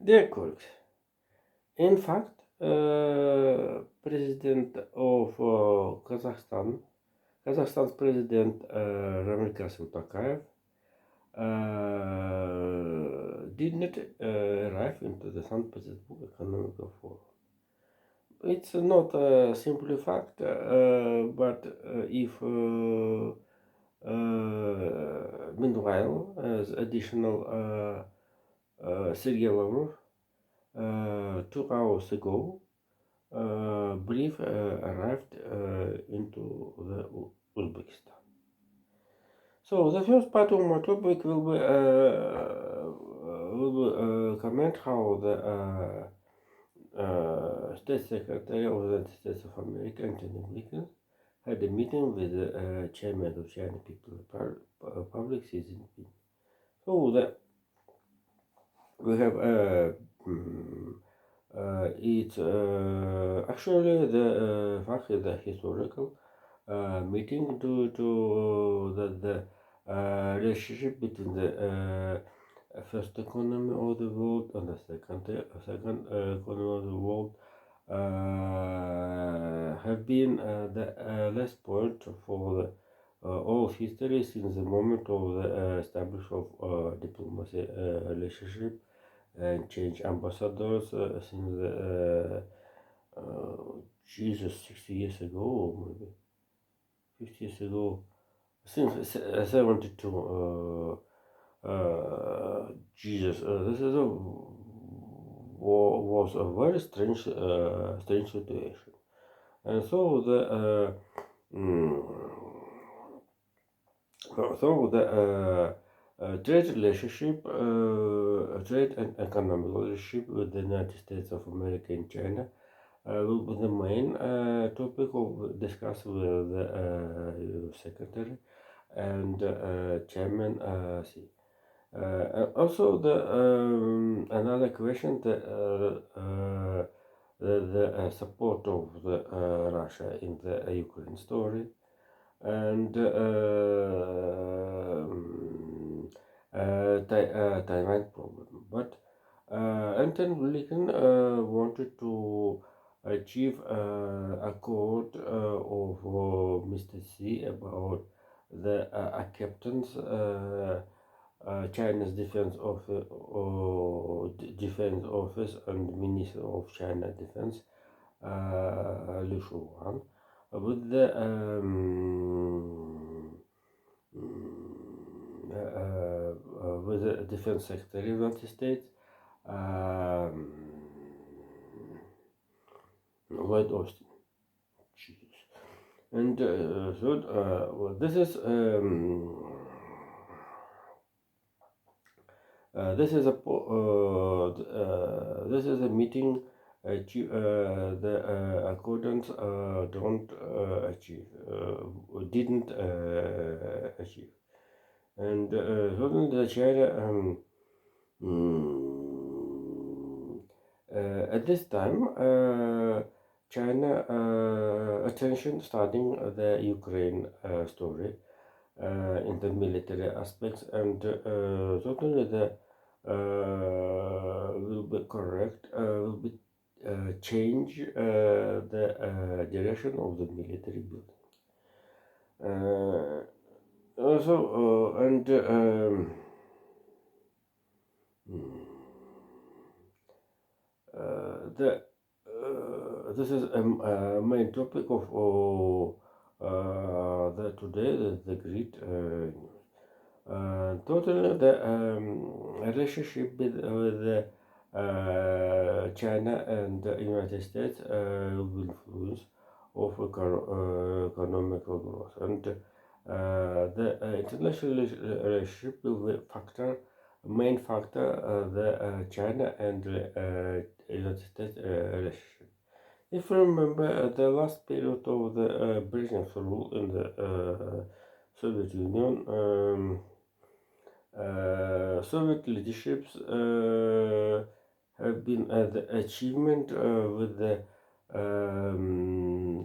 Dear colleagues, in fact, President of Kazakhstan's President Ramil Kasim Tokayev did not arrive into the St. Petersburg Economic Forum. It's not a simple fact, but if meanwhile, as additional Sergei Lavrov 2 hours ago, brief arrived into the Uzbekistan. So the first part of my topic will comment how the State Secretary of the United States of America, Antony Blinken, had a meeting with the chairman of China People's Republic, Xi Jinping. So we have it's actually the fact is the historical meeting to the relationship between the first economy of the world and the second economy of the world have been the less point for the all of history since the moment of the establishment of diplomacy relationship and change ambassadors since the Jesus 60 years ago or maybe 50 years ago since 72 Jesus this is a was a very strange situation, and so mm, the trade relationship, trade and economic relationship with the United States of America and China will be the main topic of discussion with the Secretary and Chairman Xi. Also, another question the support of the Russia in the Ukraine story and Taiwan problem. But Anton Blinken wanted to achieve accord of Mr. Xi about the acceptance China's defense office and Minister of China Defense Liu Shuwan with the Defense Secretary of the United States, Lloyd Austin. Jesus. And this is this is a meeting the accordance don't achieve didn't achieve, and certainly the China at this time China attention starting the Ukraine story in the military aspects, and certainly the will be correct, will be change the direction of the military building. Also, and this is a main topic of the today, the great news. Totally, the relationship with the China and the United States will influence of economic growth, and the international relationship will be main factor the China and United States relationship. If you remember the last period of the Brezhnev rule in the Soviet Union, Soviet leaderships have been the achievement with the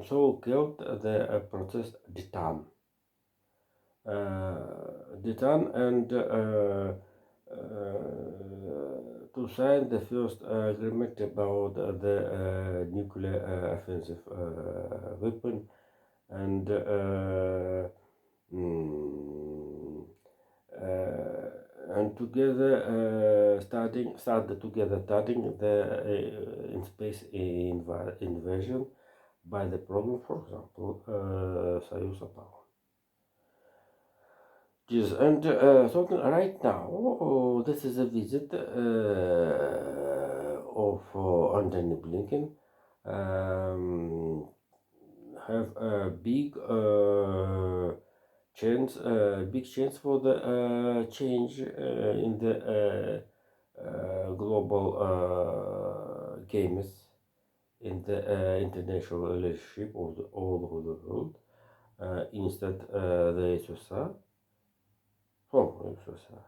so-called the process Detan. Detan and to sign the first agreement about the nuclear offensive weapon, and mm, together started together studying the in space invasion by the program, for example, Soyuz Apollo. Yes, and so right now, this is a visit of Antony Blinken. Have a big chance for the change in the global games in the international relationship of all over the world. Instead, the USSR, from USSR,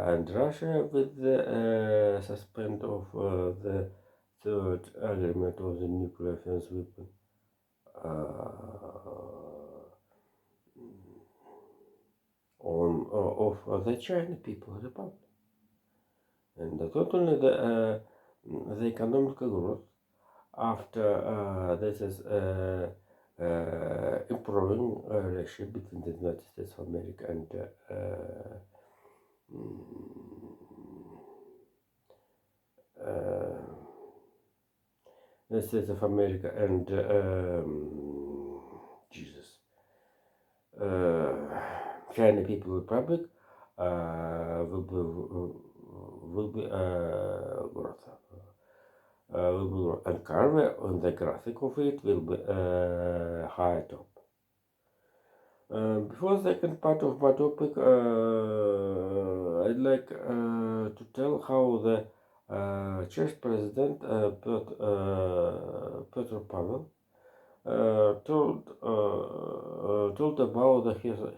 and Russia with the suspend of the third agreement of the nuclear defense weapon. Of the China People's Republic, and not only the economical growth after this is improving relationship between the United States of America and the States of America and China People's Republic will be growth. And curve on the graphic of it will be high top. Before the second part of my topic, I'd like to tell how the Czech president Petr Pavel told about the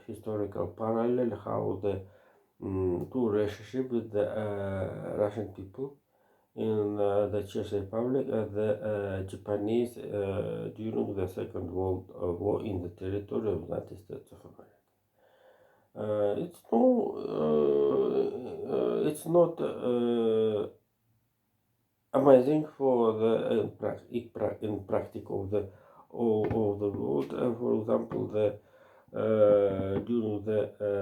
historical parallel, how the two relationship with the Russian people in the Czech Republic and the Japanese during the Second World War in the territory of the United States of America. It's not amazing for the in practice of the all the world. For example, during the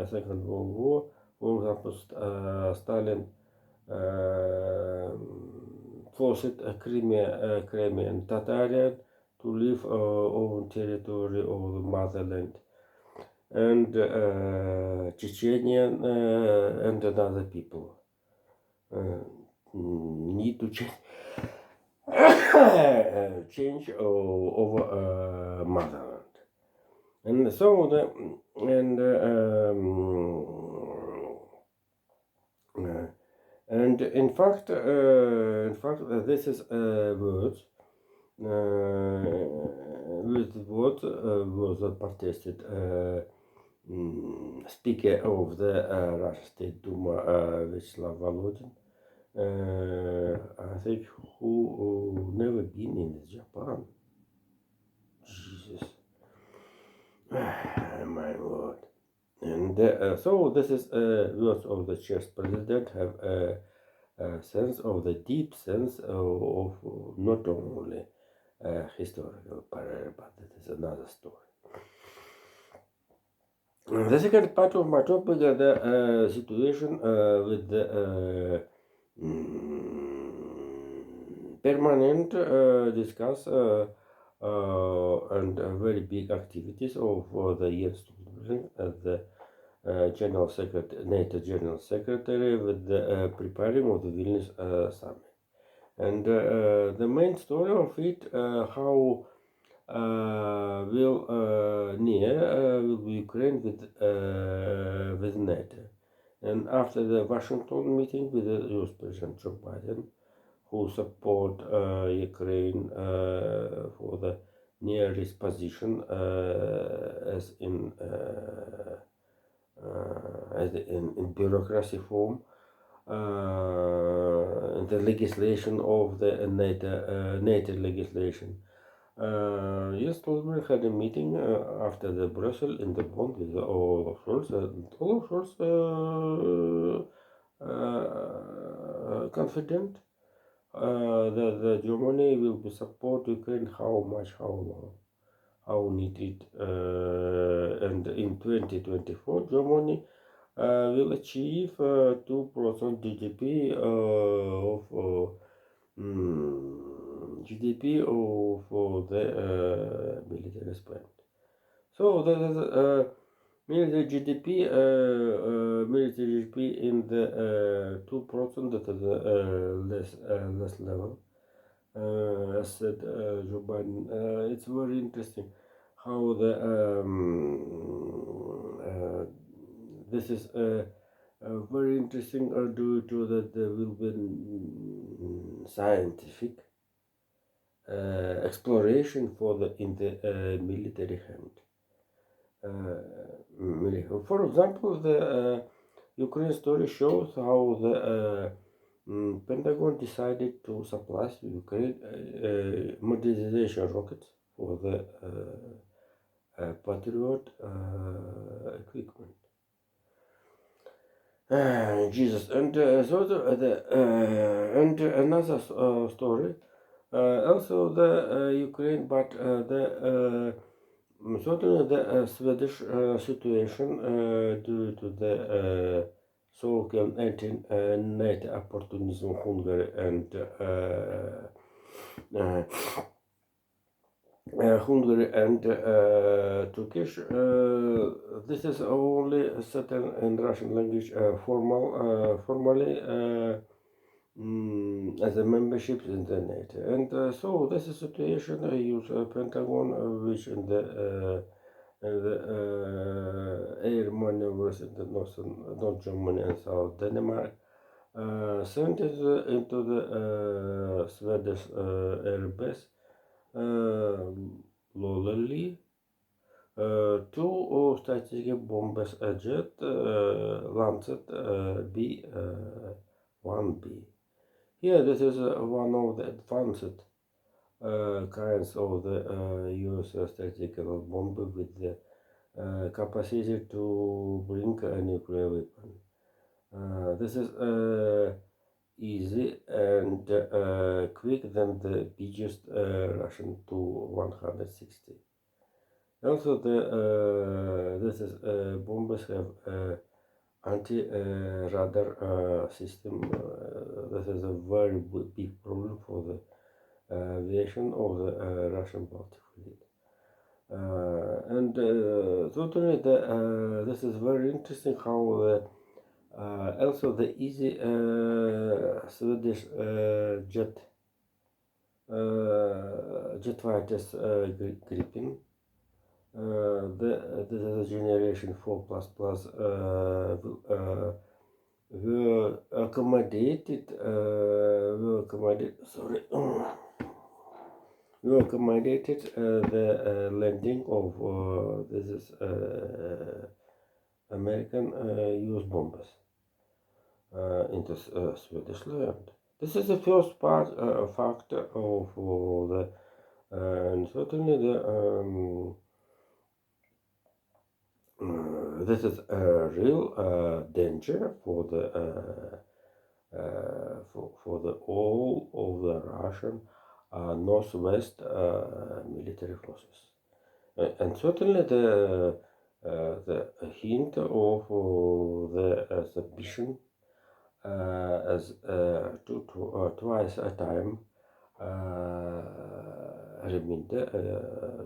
Second World War, for example, Stalin forced Crimean Tatarian to leave own territory of the motherland, and Chechenian and another people need to change over motherland, and so and in fact, this is words with what was protested speaker of the Russian State Duma, Vyacheslav Volodin, I think, who never been in Japan. Jesus, my Lord. And so this is words of the Czech president have a sense of the deep sense of not only historical parallel, but it is another story. The second part of my topic is the situation with the permanent discuss and very big activities of the Jens Stoltenberg as the General Secretary, NATO General Secretary, with the preparing of the Vilnius summit. And the main story of it, how will be Ukraine with NATO. And after the Washington meeting with the US President Joe Biden, who support Ukraine for the nearest position as in bureaucracy form, the legislation of the NATO legislation. Yes, Stoltenberg had a meeting after the Brussels in the Bond with all of Scholz, and all of Scholz confident that the Germany will be support Ukraine. How much, how long, how needed, and in 2024 Germany will achieve 2% GDP GDP of the military spend. So the military GDP, military GDP in the 2%, that is less level. As said Joe Biden, it's very interesting how the this is very interesting due to that there will be scientific exploration for the in the military hand. For example, the Ukraine story shows how the Pentagon decided to supply Ukraine modernization rockets for the Patriot equipment. Jesus, and so and another story. Also the Ukraine, but the certainly the Swedish situation due to the so-called anti-NATO opportunism, Hungary and Turkish. This is only certain in Russian language formally as a membership in the NATO. And so this is situation I use Pentagon, which in the air maneuvers in the North Germany and South Denmark sent it into the Swedish air base locally. Two strategic bombers jet Lancet B-1B. Here, this is one of the advanced kinds of the US strategic bomb with the capacity to bring a nuclear weapon. This is easy and quick than the biggest Russian Tu-160. Also, this is bombers have anti-radar system. This is a very big problem for the aviation of the Russian Baltic Fleet. And certainly, this is very interesting how also the easy Swedish jet fighters Gripen. This is a generation 4++ were accommodated. We accommodated the landing of this is American US bombers into Swedish land. This is the first factor of the and certainly the this is a real danger for the for the all of the Russian northwest military forces, and certainly the hint of the submission as twice a time reminder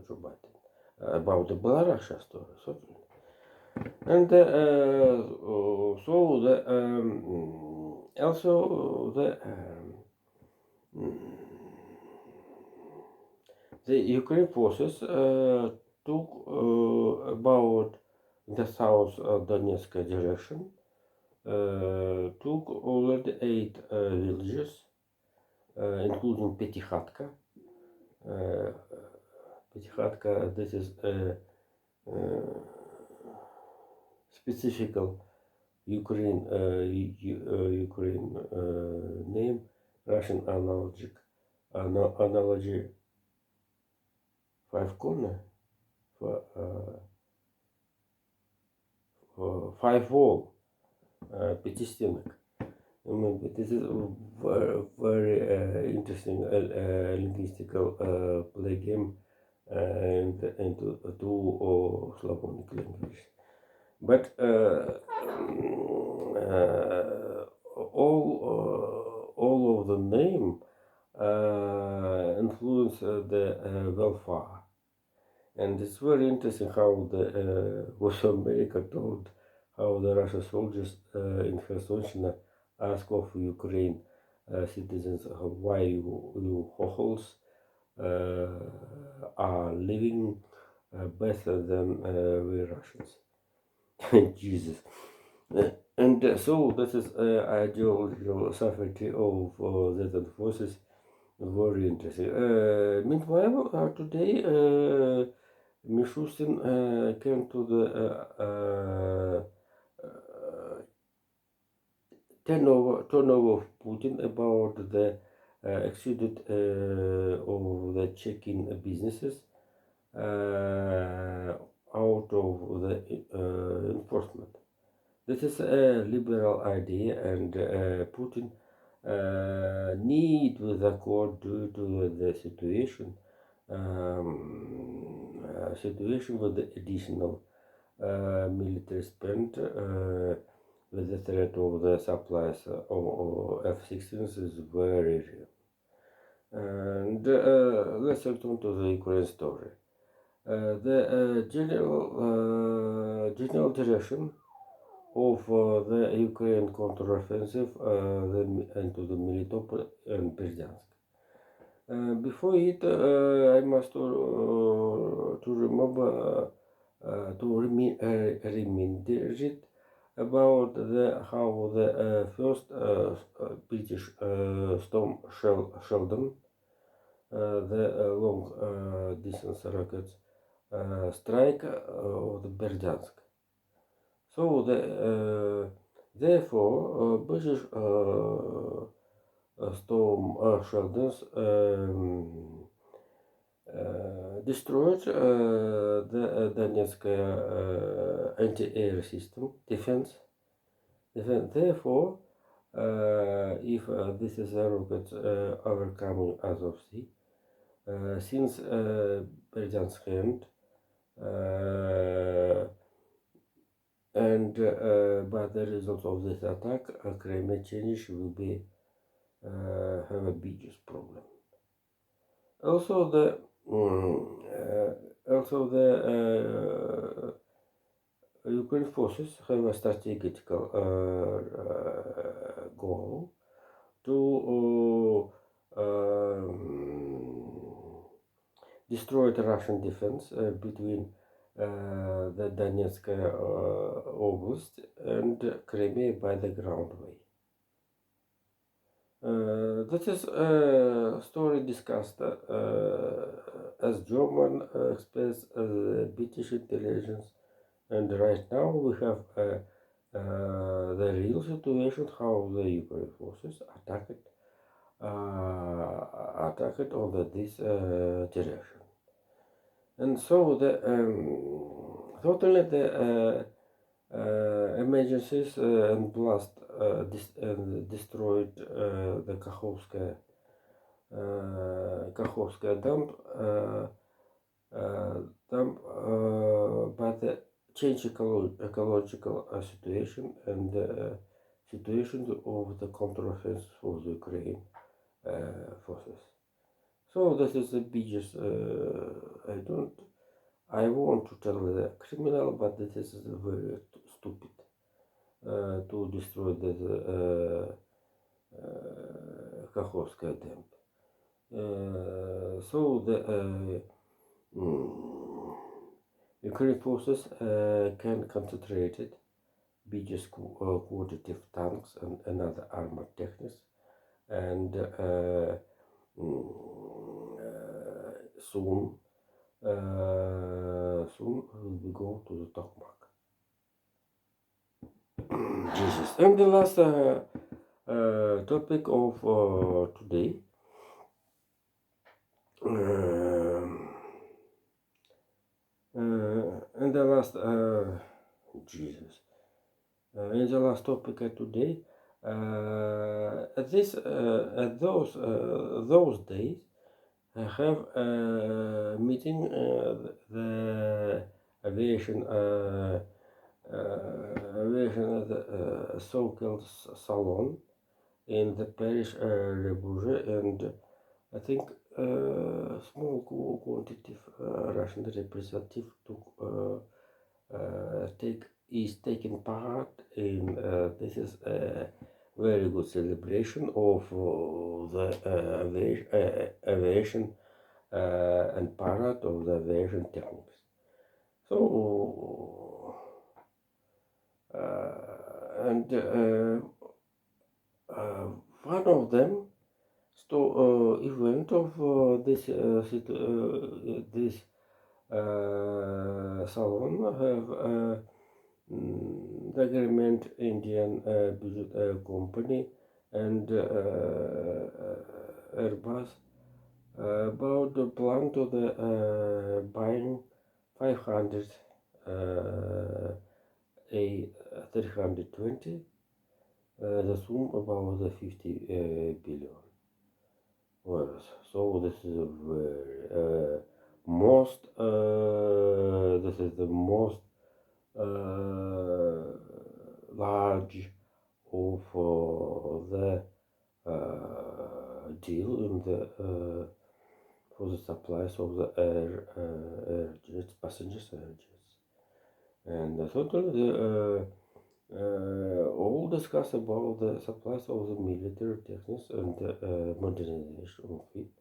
Joe Biden about the Belarus story, certainly. And so the also the Ukraine forces took about the south Donetsk direction, took already 8 villages, including Petykhatka. Petykhatka, this is specific Ukraine name, Russian analogy 5 corner for 5 wall пятистенок. Maybe this is a very, very interesting linguistical play game into two Slavonic languages. But all of the name influence the welfare, and it's very interesting how the what America told how the Russian soldiers in Kherson ask of Ukraine citizens why you hohles are living better than we Russians. Jesus. And so this is ideological sovereignty of the forces. Very interesting. Meanwhile, today Mishustin came to the turnover of Putin about the exceeded of the Chechen businesses out of the enforcement. This is a liberal idea, and Putin need with accord due to the situation with the additional military spend with the threat of the supplies of F-16s is very real. And let's return to the Ukraine story. The general direction of the Ukraine counteroffensive into the Melitopol and Berdyansk. Before it, I must to remember to remind it about how the first British Storm Sheldon, the long distance rockets, strike of the Berdyansk. So therefore, British Storm Sheldons destroyed the Donetsk anti-air system defense. Therefore, if this is a rocket overcoming Azov Sea, since Berdyansk hand, and by the result of this attack, climate change will be have a biggest problem. Also, the Ukraine forces have a strategical goal to destroy the Russian defense between the Donetsk Oblast and Crimea by the ground way. This is a story discussed as German express British intelligence, and right now we have the real situation how the Ukraine forces attacked on this direction, and so the totally the emergencies and blast destroyed the Kakhovskaya dump by the change ecological situation and situation of the counteroffensive of the Ukraine forces. So this is the biggest. I want to tell the criminal, but this is very stupid to destroy the Kakhovskaya dam. So the Ukraine forces can concentrate it biggest quantity of tanks and other armored techniques, and soon we go to the Tokmak. Jesus. And the last topic of today. And the last Jesus. In the last topic today, At those days, I have meeting the aviation aviation so-called salon in the Paris Le Bourget, and I think small quantity of Russian representative took take is taking part in this is a very good celebration of the aviation and parade of the aviation techniques. So and one of them event of this salon have the agreement Indian budget company and Airbus about the plan to the buying 500 A320 the sum about the 50 billion. Well, so this is a very, most this is the most large of the deal in the for the supplies of the air jets, passengers air jets, and totally all discuss about the supplies of the military techniques and modernization of it,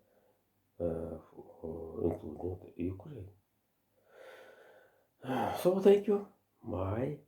including Ukraine. So thank you. Bye.